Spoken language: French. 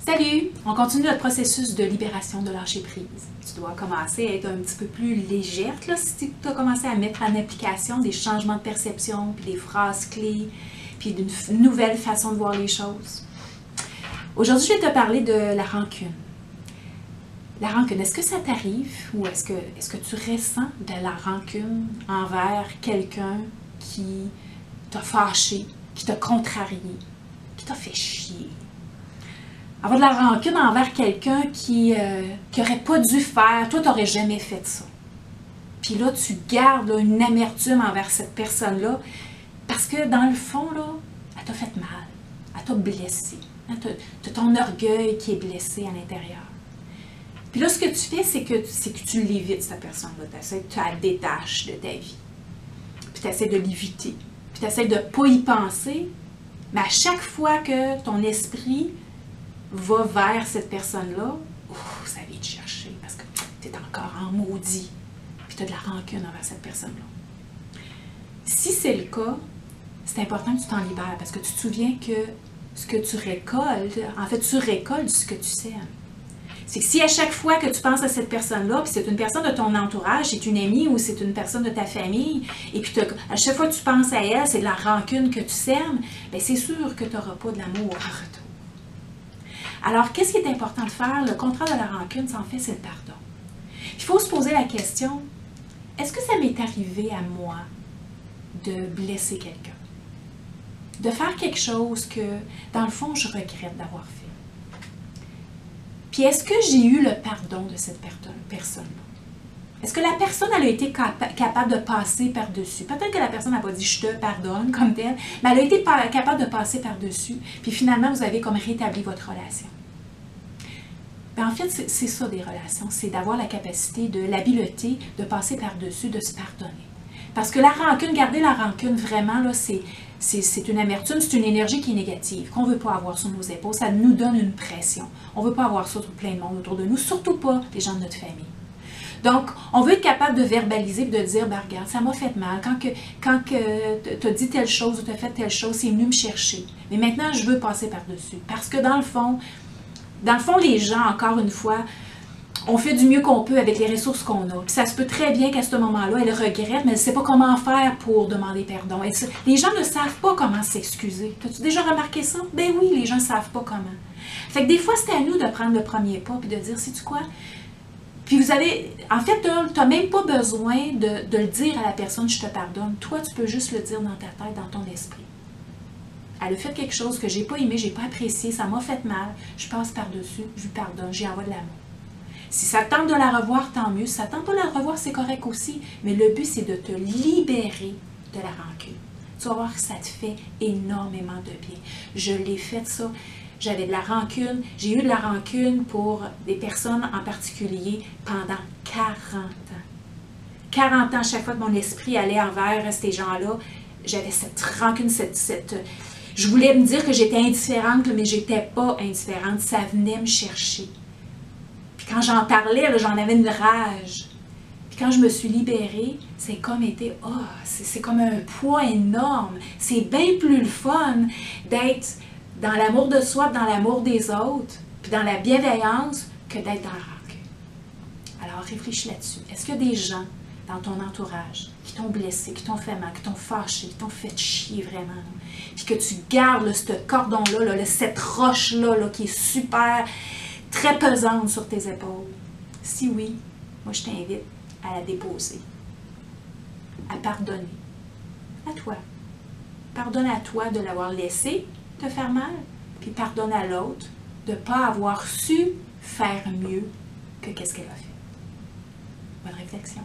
Salut! On continue notre processus de libération de lâcher prise. Tu dois commencer à être un petit peu plus légère là, si tu as commencé à mettre en application des changements de perception, puis des phrases clés, puis d'une nouvelle façon de voir les choses. Aujourd'hui, je vais te parler de la rancune. La rancune, est-ce que ça t'arrive ou est-ce que tu ressens de la rancune envers quelqu'un qui t'a fâché, qui t'a contrarié, qui t'a fait chier? Avoir de la rancune envers quelqu'un qui n'aurait pas dû faire, toi, tu n'aurais jamais fait ça. Puis là, tu gardes là, une amertume envers cette personne-là parce que dans le fond, là, elle t'a fait mal, elle t'a blessé. Tu as ton orgueil qui est blessé à l'intérieur. Puis là, ce que tu fais, c'est que tu l'évites, cette personne-là. Tu la détaches de ta vie. Puis tu essaies de l'éviter. Puis tu essaies de ne pas y penser. Mais à chaque fois que ton esprit va vers cette personne-là, ça vient te chercher parce que tu es encore en maudit. Puis tu as de la rancune envers cette personne-là. Si c'est le cas, c'est important que tu t'en libères parce que tu te souviens que ce que tu récoltes, en fait, tu récoltes ce que tu sèmes. C'est que si à chaque fois que tu penses à cette personne-là, puis c'est une personne de ton entourage, c'est une amie ou c'est une personne de ta famille, et puis à chaque fois que tu penses à elle, c'est de la rancune que tu sèmes, bien c'est sûr que tu n'auras pas de l'amour en retour. Alors, qu'est-ce qui est important de faire? Le contraire de la rancune, en fait, c'est le pardon. Il faut se poser la question, est-ce que ça m'est arrivé à moi de blesser quelqu'un? De faire quelque chose que, dans le fond, je regrette d'avoir fait. Puis est-ce que j'ai eu le pardon de cette personne-là? Est-ce que la personne elle a été capable de passer par-dessus? Peut-être que la personne n'a pas dit « je te pardonne » comme telle, mais elle a été capable de passer par-dessus, puis finalement, vous avez comme rétabli votre relation. Bien, en fait, c'est ça des relations, c'est d'avoir la capacité, l'habileté de passer par-dessus, de se pardonner. Parce que la rancune, garder la rancune, vraiment, là, c'est une amertume, c'est une énergie qui est négative, qu'on ne veut pas avoir sur nos épaules. Ça nous donne une pression. On ne veut pas avoir ça sur plein de monde autour de nous, surtout pas les gens de notre famille. Donc, on veut être capable de verbaliser et de dire, ben, regarde, ça m'a fait mal. Quand tu as dit telle chose ou tu as fait telle chose, c'est venu me chercher. Mais maintenant, je veux passer par-dessus. Parce que dans le fond, les gens, encore une fois, on fait du mieux qu'on peut avec les ressources qu'on a. Puis ça se peut très bien qu'à ce moment-là, elle regrette, mais elle ne sait pas comment faire pour demander pardon. Les gens ne savent pas comment s'excuser. As-tu déjà remarqué ça? Ben oui, les gens ne savent pas comment. Fait que des fois, c'est à nous de prendre le premier pas et de dire, sais-tu quoi? Puis vous avez, en fait, tu n'as même pas besoin de le dire à la personne, je te pardonne. Toi, tu peux juste le dire dans ta tête, dans ton esprit. Elle a fait quelque chose que je n'ai pas aimé, je n'ai pas apprécié, ça m'a fait mal. Je passe par-dessus, je lui pardonne, j'y envoie de l'amour. Si ça tente de la revoir, tant mieux. Si ça tente de la revoir, c'est correct aussi. Mais le but, c'est de te libérer de la rancune. Tu vas voir que ça te fait énormément de bien. Je l'ai fait ça. J'avais de la rancune. J'ai eu de la rancune pour des personnes en particulier pendant 40 ans. 40 ans, chaque fois que mon esprit allait envers ces gens-là, j'avais cette rancune, je voulais me dire que j'étais indifférente, mais je n'étais pas indifférente. Ça venait me chercher. Quand j'en parlais, j'en avais une rage. Puis quand je me suis libérée, c'est comme c'est comme un poids énorme. C'est bien plus le fun d'être dans l'amour de soi, dans l'amour des autres, puis dans la bienveillance, que d'être dans la rancune. Alors réfléchis là-dessus. Est-ce qu'il y a des gens dans ton entourage qui t'ont blessé, qui t'ont fait mal, qui t'ont fâché, qui t'ont fait chier vraiment, puis que tu gardes ce cordon-là, cette roche-là qui est super très pesante sur tes épaules? Si oui, moi je t'invite à la déposer, à pardonner à toi. Pardonne à toi de l'avoir laissé te faire mal, puis pardonne à l'autre de ne pas avoir su faire mieux que qu'est-ce qu'elle a fait. Bonne réflexion.